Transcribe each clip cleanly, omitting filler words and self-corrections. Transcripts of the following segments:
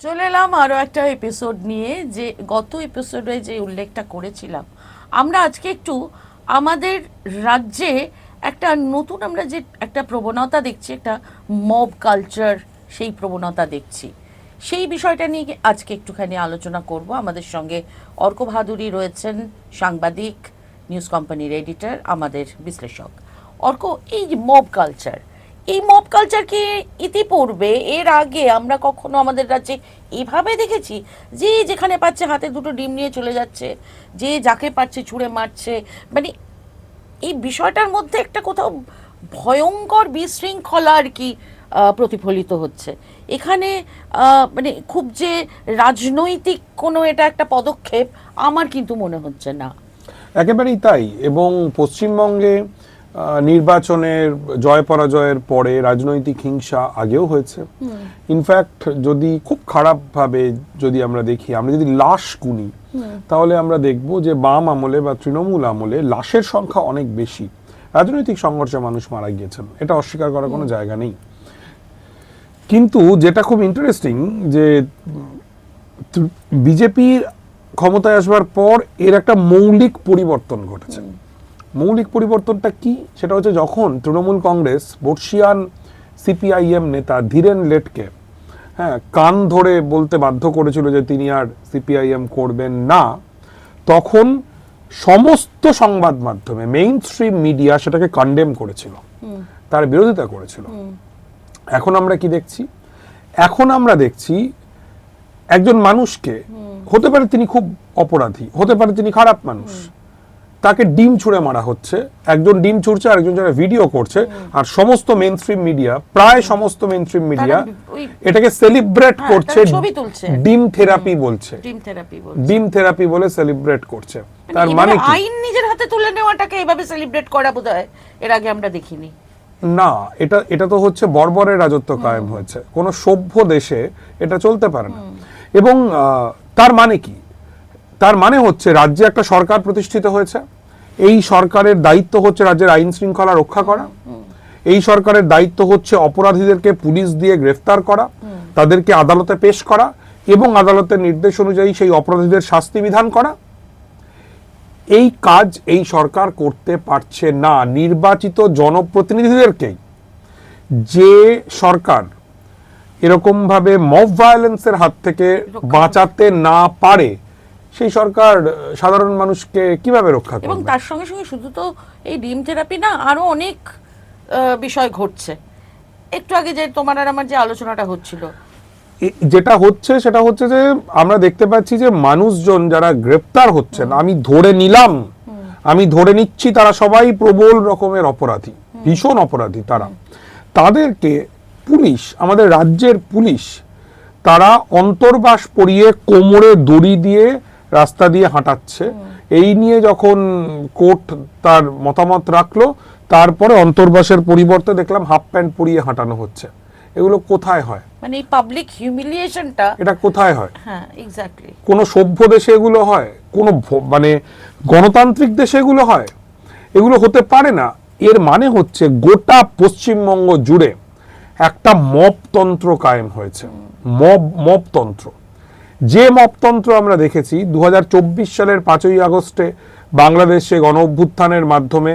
চলে এলাম আরও একটা এপিসোড নিয়ে। যে গত এপিসোডে যে উল্লেখটা করেছিলাম, আমরা আজকে একটু আমাদের রাজ্যে একটা নতুন আমরা যে একটা প্রবণতা দেখছি, একটা মব কালচার, সেই প্রবণতা দেখছি, সেই বিষয়টা নিয়ে আজকে একটুখানি আলোচনা করব। আমাদের সঙ্গে অর্ক ভাদুরী রয়েছেন, সাংবাদিক, নিউজ কোম্পানির এডিটর, আমাদের বিশ্লেষক। অর্ক, এই যে মব কালচার, এই মব কালচার কি ইতিপূর্বে এর আগে আমরা কখনো আমাদের রাজ্যে এভাবে দেখেছি? যে যেখানে পাচ্ছে হাতে দুটো ডিম নিয়ে চলে যাচ্ছে, যে যাকে পাচ্ছে ছুঁড়ে মারছে, মানে এই বিষয়টার মধ্যে একটা কোথাও ভয়ঙ্কর বিশৃঙ্খলা আর কি প্রতিফলিত হচ্ছে এখানে। মানে খুব যে রাজনৈতিক কোনো এটা একটা পদক্ষেপ আমার কিন্তু মনে হচ্ছে না। একেবারেই তাই। এবং পশ্চিমবঙ্গে নির্বাচনের জয় পরাজয়ের পরে রাজনৈতিক হিংসা আগেও হয়েছে। ইনফ্যাক্ট যদি খুব খারাপভাবে যদি আমরা দেখি, আমরা যদি লাশ গুনি, তাহলে আমরা দেখব যে বাম আমলে বা তৃণমূল আমলে লাশের সংখ্যা অনেক বেশি। রাজনৈতিক সংঘর্ষে মানুষ মারা গিয়েছেন, এটা অস্বীকার করার কোনো জায়গা নেই। কিন্তু যেটা খুব ইন্টারেস্টিং যে বিজেপির ক্ষমতায় আসবার পর এর একটা মৌলিক পরিবর্তন ঘটেছে। মৌলিক পরিবর্তনটা কি? সেটা হচ্ছে যখন তৃণমূল কংগ্রেস বর্ষিয়ান সিপিআইএম নেতা ধীরেন লেটকে কান ধরে বলতে বাধ্য করেছিল যে তিনি আর সিপিআইএম করবেন না, তখন সমস্ত সংবাদ মাধ্যমে, মেইন স্ট্রিম মিডিয়া সেটাকে কন্ডেম করেছিল, তার বিরোধিতা করেছিল। এখন আমরা কি দেখছি? এখন আমরা দেখছি একজন মানুষকে, হতে পারে তিনি খুব অপরাধী, হতে পারে তিনি খারাপ মানুষ, তাকে ডিম ছুঁড়ে মারা হচ্ছে। একজন ডিম ছুঁড়ছে, আরেকজন যারা ভিডিও করছে, আর সমস্ত মেইনস্ট্রিম মিডিয়া, প্রায় সমস্ত মেইনস্ট্রিম মিডিয়া এটাকে সেলিব্রেট করছে, ডিম থেরাপি বলছে, ডিম থেরাপি বলে সেলিব্রেট করছে। তার মানে কি? আইন নিজের হাতে তুলে নেওয়াটাকে এভাবে সেলিব্রেট করা বোধহয় এর আগে আমরা দেখিনি। না, এটা তো হচ্ছে বর্বরের রাজত্ব কায়েম হয়েছে, কোনো সভ্য দেশে এটা চলতে পারে না। এবং তার মানে কি? তার মানে হচ্ছে রাজ্যে একটা সরকার প্রতিষ্ঠিত হয়েছে, এই সরকারের দায়িত্ব হচ্ছে রাজ্যের আইন শৃঙ্খলা রক্ষা করা, এই সরকারের দায়িত্ব হচ্ছে অপরাধীদেরকে পুলিশ দিয়ে গ্রেফতার করা, তাদেরকে আদালতে পেশ করা এবং আদালতের নির্দেশ অনুযায়ী সেই অপরাধীদের শাস্তি বিধান করা। এই কাজ এই সরকার করতে পারছে না। নির্বাচিত জনপ্রতিনিধিদেরকেই যে সরকার এরকম ভাবে মব ভায়োলেন্সের হাত থেকে বাঁচাতে না পারে, সেই সরকার সাধারণ মানুষকে কিভাবে রক্ষা করবে? এবং তার সঙ্গে সঙ্গে শুধু তো এই ডিম থেরাপি না, আরো অনেক বিষয় ঘটছে। একটু আগে যে তোমার আর আমার যে আলোচনাটা হচ্ছিল, যেটা হচ্ছে সেটা হচ্ছে যে আমরা দেখতে পাচ্ছি যে মানুষজন যারা গ্রেপ্তার হচ্ছেন, আমি ধরে নিচ্ছি তারা সবাই প্রবল রকমের অপরাধী, ভীষণ অপরাধী। তাদেরকে পুলিশ, আমাদের রাজ্যের পুলিশ, তারা অন্তর্বাস পরিয়ে কোমরে দড়ি দিয়ে রাস্তা দিয়ে হাঁটাচ্ছে। এই নিয়ে যখন কোর্ট তার মতামত রাখলো, তারপরে অন্তর্বাসের পরিবর্তে দেখলাম হাফ প্যান্ট পরিয়ে হাঁটানো হচ্ছে। এগুলো কোথায় হয়? মানে এই পাবলিক হিউমিলিয়েশনটা এটা কোথায় হয়? হ্যাঁ, এক্স্যাক্টলি। কোন সভ্য দেশে এগুলো হয়? কোন মানে গণতান্ত্রিক দেশে এগুলো হয়? এগুলো হতে পারে না। এর মানে হচ্ছে গোটা পশ্চিমবঙ্গ জুড়ে একটা মবতন্ত্র কায়েম হয়েছে। মবতন্ত্র, যে মবতন্ত্র আমরা দেখেছি 2024 সালের 5ই আগস্টে বাংলাদেশে গণ অভ্যুত্থানের মাধ্যমে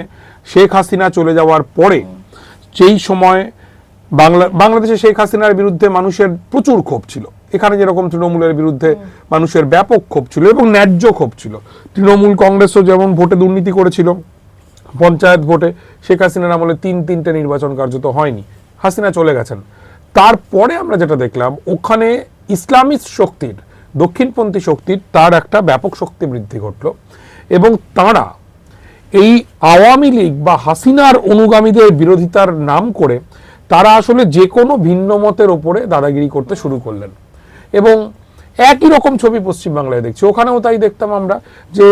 শেখ হাসিনা চলে যাওয়ার পরে, সেই সময় বাংলাদেশে শেখ হাসিনার বিরুদ্ধে মানুষের প্রচুর ক্ষোভ ছিল। এখানে যেরকম তৃণমূলের বিরুদ্ধে মানুষের ব্যাপক ক্ষোভ ছিল এবং ন্যায্য ক্ষোভ ছিল। তৃণমূল কংগ্রেসও যেমন ভোটে দুর্নীতি করেছিল, পঞ্চায়েত ভোটে শেখ হাসিনার আমলে 3টে নির্বাচন কার্যত হয়নি, হাসিনা চলে গেছেন। তারপরে আমরা যেটা দেখলাম, ওখানে ইসলামিস্ট শক্তির, দক্ষিণপন্থী শক্তির তার একটা ব্যাপক শক্তি বৃদ্ধি ঘটল এবং তারা এই আওয়ামী লীগ বা হাসিনার অনুগামীদের বিরোধিতার নাম করে তারা আসলে যে কোনো ভিন্ন মতের ওপরে দাদাগিরি করতে শুরু করলেন। এবং একই রকম ছবি পশ্চিমবাংলায় দেখছি। ওখানেও তাই দেখতাম আমরা যে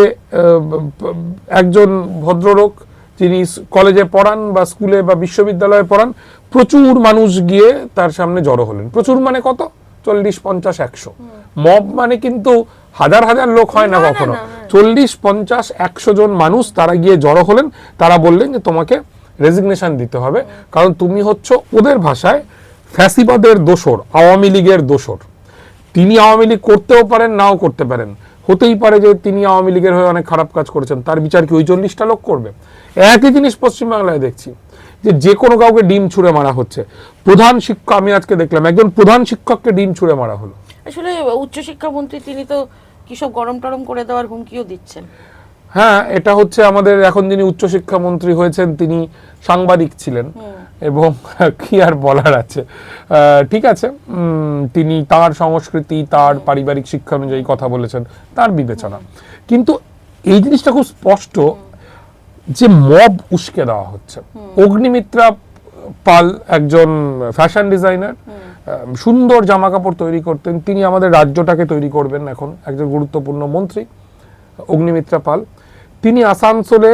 একজন ভদ্রলোক যিনি কলেজে পড়ান বা স্কুলে বা বিশ্ববিদ্যালয়ে পড়ান, প্রচুর মানুষ গিয়ে তার সামনে জড়ো হলেন। প্রচুর মানে কত? 40, 50, 100। মব মানে কিন্তু হাজার হাজার লোক হয় না কখনো। 40, 50, 100 জন মানুষ তারা গিয়ে জড়ো হলেন। তারা বললেন যে তোমাকে রেজিগনেশন দিতে হবে, কারণ তুমি হচ্ছ ওদের ভাষায় ফ্যাসিবাদের দোসর, আওয়ামী লীগের দোসর। তিনি আওয়ামী লীগ করতেও পারেন, নাও করতে পারেন। হতেই পারে যে তিনি আওয়ামী লীগের হয়ে অনেক খারাপ কাজ করেছেন, তার বিচার কি ওই 40টা লোক করবে? একই জিনিস পশ্চিমবাংলায় দেখছি, যে কোনো কাউকে ডিম ছুঁড়ে মারা হচ্ছে। প্রধান শিক্ষক, আমি আজকে দেখলাম একজন প্রধান শিক্ষককে ডিম ছুঁড়ে মারা হলো। আসলে উচ্চশিক্ষামন্ত্রী তিনি তো কি সব গরম টরম করে দেওয়ার হুমকিও দিচ্ছেন। হ্যাঁ, এটা হচ্ছে আমাদের এখন যিনি উচ্চশিক্ষামন্ত্রী হয়েছেন তিনি সাংবাদিক ছিলেন, এবং কি আর বলার আছে। ঠিক আছে, তিনি তার সংস্কৃতি, তার পারিবারিক শিক্ষা অনুযায়ী কথা বলেছেন, তার বিবেচনা। কিন্তু এই জিনিসটা খুব স্পষ্ট যে মব উস্কে দেওয়া হচ্ছে। অগ্নিমিত্রা পাল একজন ফ্যাশন ডিজাইনার, সুন্দর জামা কাপড় তৈরি করতেন, তিনি আমাদের রাজ্যটাকে তৈরি করবেন, এখন একজন গুরুত্বপূর্ণ মন্ত্রী অগ্নিমিত্রা পাল। তিনি আসানসোলে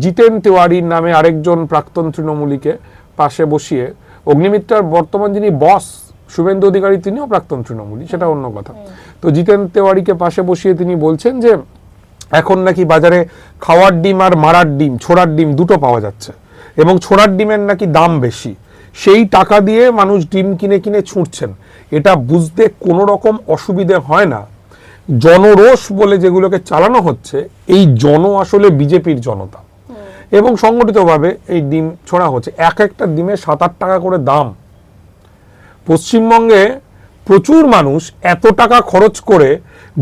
জিতেন তিওয়ারির নামে আরেকজন প্রাক্তন তৃণমূলীকে পাশে বসিয়ে, অগ্নিমিত্রার বর্তমান যিনি বস শুভেন্দু অধিকারী তিনিও প্রাক্তন তৃণমূলী, সেটা অন্য কথা। তো জিতেন তিওয়ারিকে পাশে বসিয়ে তিনি বলছেন যে এখন নাকি বাজারে খাওয়ার ডিম আর মারার ডিম, ছোড়ার ডিম দুটো পাওয়া যাচ্ছে, এবং ছোড়ার ডিমের নাকি দাম বেশি, সেই টাকা দিয়ে মানুষ ডিম কিনে কিনে ছুঁড়ছেন। এটা বুঝতে কোনো রকম অসুবিধে হয় না। জনরোষ বলে যেগুলোকে চালানো হচ্ছে, এই আসলে বিজেপির জনতা, এবং সংগঠিতভাবে এই ডিম ছোড়া হচ্ছে। এক একটা ডিমের 7-8 টাকা করে দাম। পশ্চিমবঙ্গে প্রচুর মানুষ এত টাকা খরচ করে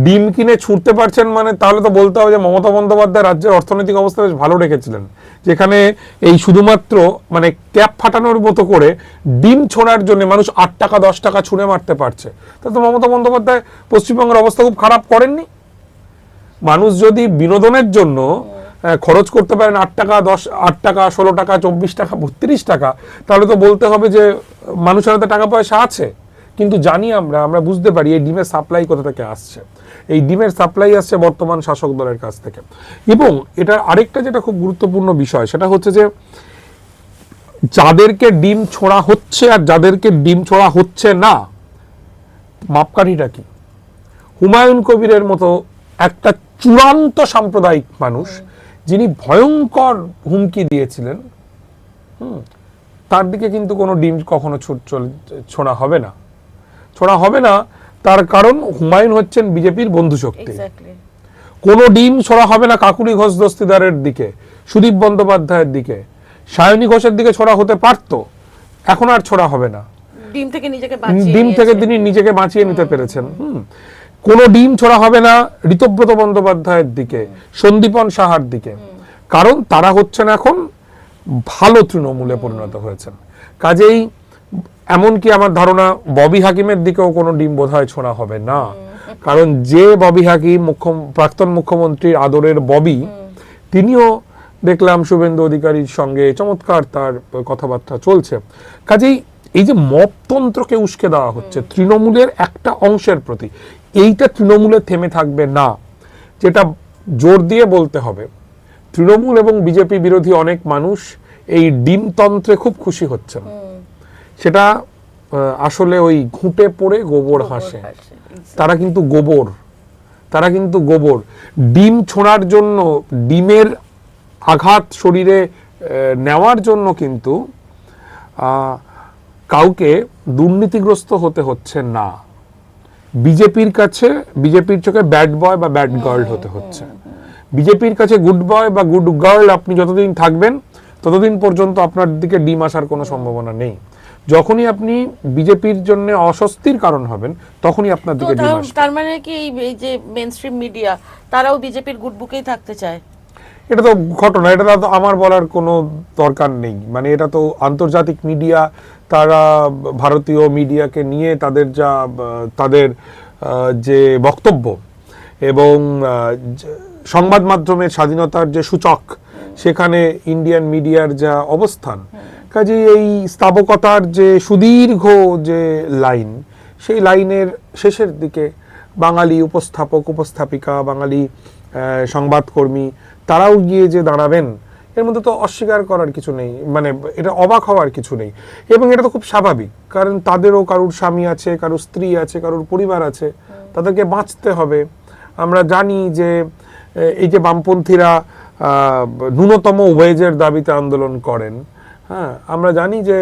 ডিম কিনে ছুটতে পারছেন, মানে তাহলে তো বলতে হবে যে মমতা বন্দ্যোপাধ্যায় রাজ্যের অর্থনৈতিক অবস্থা বেশ ভালো রেখেছিলেন, যেখানে এই শুধুমাত্র মানে ক্যাপ ফাটানোর মতো করে ডিম ছোড়ার জন্য মানুষ 8 টাকা 10 টাকা ছুঁড়ে মারতে পারছে। তাহলে তো মমতা বন্দ্যোপাধ্যায় পশ্চিমবঙ্গের অবস্থা খুব খারাপ করেননি। মানুষ যদি বিনোদনের জন্য খরচ করতে পারেন 8 টাকা 16 টাকা 24 টাকা 32 টাকা, তাহলে তো বলতে হবে যে মানুষের হাতে টাকা পয়সা আছে। কিন্তু জানি আমরা বুঝতে পারি এই ডিমের সাপ্লাই কোথা থেকে আসছে। এই ডিমের সাপ্লাই আসছে বর্তমান শাসক দলের কাছ থেকে। এবং এটা আরেকটা যেটা খুব গুরুত্বপূর্ণ বিষয়, সেটা হচ্ছে যে যাদেরকে ডিম ছোড়া হচ্ছে আর যাদেরকে ডিম ছোড়া হচ্ছে না, মাপকাঠিটা কি? হুমায়ুন কবিরের মতো একটা চূড়ান্ত সাম্প্রদায়িক মানুষ, যিনি ভয়ঙ্কর হুমকি দিয়েছিলেন, তার দিকে কিন্তু কোনো ডিম কখনো ছোড়া হবে না। ছোড়া হবে না, তার কারণ হুমায়ুন হচ্ছেন বিজেপির বন্ধু শক্তি। কোনো ডিম ছোড়া হবে না কাকুলি ঘোষ দস্তিদারের দিকে, সুদীপ বন্দ্যোপাধ্যায়ের দিকে, সায়নী ঘোষের দিকে ছোড়া হতে পারত, এখন আর ছোড়া হবে না। ডিম থেকে তিনি নিজেকে বাঁচিয়ে নিতে পেরেছেন। কোনো ডিম ছোড়া হবে না ঋতব্রত বন্দ্যোপাধ্যায়ের দিকে, সন্দীপন সাহার দিকে, কারণ তারা হচ্ছেন এখন ভালো তৃণমূলে পরিণত হয়েছেন। কাজেই এমনকি আমার ধারণা ববি হাকিমের দিকেও কোনো ডিম বোধহয় ছোড়া হবে না, কারণ যে ববি হাকিম প্রাক্তন মুখ্যমন্ত্রীর আদরের ববি, তিনিও দেখলাম শুভেন্দু অধিকারীর সঙ্গে চমৎকার তার কথাবার্তা চলছে। কাজেই এই যে মপতন্ত্রকে উস্কে দেওয়া হচ্ছে তৃণমূলের একটা অংশের প্রতি, এইটা তৃণমূলে থেমে থাকবে না। যেটা জোর দিয়ে বলতে হবে, তৃণমূল এবং বিজেপি বিরোধী অনেক মানুষ এই ডিমতন্ত্রে খুব খুশি হচ্ছেন। সেটা আসলে ওই ঘুঁটে পড়ে গোবর হাসে, তারা কিন্তু গোবর। ডিম ছোঁড়ার জন্য, ডিমের আঘাত শরীরে নেওয়ার জন্য কিন্তু কাউকে দুর্নীতিগ্রস্ত হতে হচ্ছে না। বিজেপির কাছে, বিজেপির চোখে ব্যাড বয় বা ব্যাড গার্ল হতে হচ্ছে। বিজেপির কাছে গুড বয় বা গুড গার্ল আপনি যতদিন থাকবেন ততদিন পর্যন্ত আপনার দিকে ডিম আসার কোনো সম্ভাবনা নেই। যখনই আপনি বিজেপির জন্য অস্বস্তির কারণ হবেন, তখনই আপনার দিকে ডিম আসবে। তার মানে কি এই যে মেইনস্ট্রিম মিডিয়া তারাও বিজেপির গুড বুকেই থাকতে চায়? এটা তো ঘটনা, এটা তো আমার বলার কোনো দরকার নেই। মানে এটা তো আন্তর্জাতিক মিডিয়া, তারা ভারতীয় মিডিয়াকে নিয়ে তাদের যে বক্তব্য এবং সংবাদ মাধ্যমের স্বাধীনতার যে সূচক, সেখানে ইন্ডিয়ান মিডিয়ার যা অবস্থান, কাজেই এই স্থাবকতার যে সুদীর্ঘ যে লাইন, সেই লাইনের শেষের দিকে বাঙালি উপস্থাপক উপস্থাপিকা, বাঙালি সংবাদকর্মী, তারাও গিয়ে যে দাঁড়াবেন, এর মধ্যে তো অস্বীকার করার কিছু নেই, মানে এটা অবাক হওয়ার কিছু নেই। এবং এটা তো খুব স্বাভাবিক, কারণ তাদেরও কারুর স্বামী আছে, কারুর স্ত্রী আছে, কারুর পরিবার আছে, তাদেরকে বাঁচতে হবে। আমরা জানি যে এই যে বামপন্থীরা ন্যূনতম ওয়েজের দাবিতে আন্দোলন করেন, হ্যাঁ, আমরা জানি যে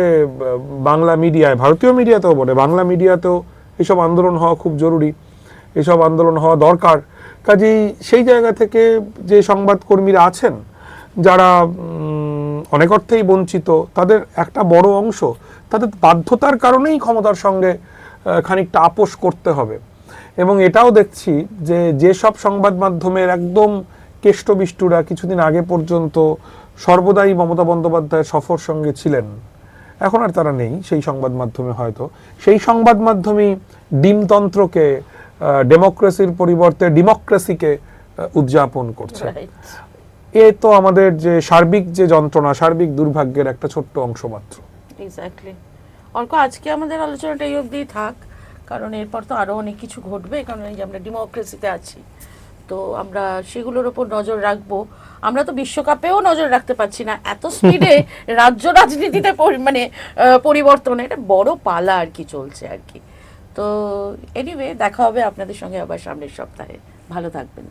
বাংলা মিডিয়ায়, ভারতীয় মিডিয়াতেও বলে, বাংলা মিডিয়াতেও এসব আন্দোলন হওয়া খুব জরুরি, এসব আন্দোলন হওয়া দরকার। কাজেই সেই জায়গা থেকে যে সংবাদকর্মীরা আছেন যারা অনেক অর্থেই বঞ্চিত, তাদের একটা বড় অংশ তাদের বাধ্যতার কারণেই ক্ষমতার সঙ্গে খানিকটা আপোষ করতে হবে। এবং এটাও দেখছি যে যেসব সংবাদ মাধ্যমের একদম কেষ্টবিষ্টুরা কিছুদিন আগে পর্যন্ত সর্বদাই মমতা বন্দ্যোপাধ্যায়ের সফর সঙ্গে ছিলেন, এখন আর তারা নেই সেই সংবাদ মাধ্যমে। হয়তো সেই সংবাদ মাধ্যমেই ডিমতন্ত্রকে, ডেমোক্রেসির পরিবর্তে ডেমোক্রেসিকে উদযাপন করছে। এ তো আমাদের যে সার্বিক যে যন্ত্রণা, সার্বিক দুর্ভাগ্যের একটা ছোট্ট অংশ মাত্র। এক্স্যাক্টলি। অর্ক, আজকে আমাদের আলোচনাটা এই অবধি থাক, কারণ এরপর তো আরো অনেক কিছু ঘটবে, কারণ এই যে আমরা ডেমোক্রেসিতে আছি, তো আমরা সেগুলোর উপর নজর রাখবো। আমরা তো বিশ্বকাপেও নজর রাখতে পারছি না, এত স্পিডে রাজ্য রাজনীতিতে মানে পরিবর্তন, এটা বড় পালা আর কি চলছে আর কি। তো এনিওয়ে, দেখা হবে আপনাদের সঙ্গে আবার সামনের সপ্তাহে। ভালো থাকবেন।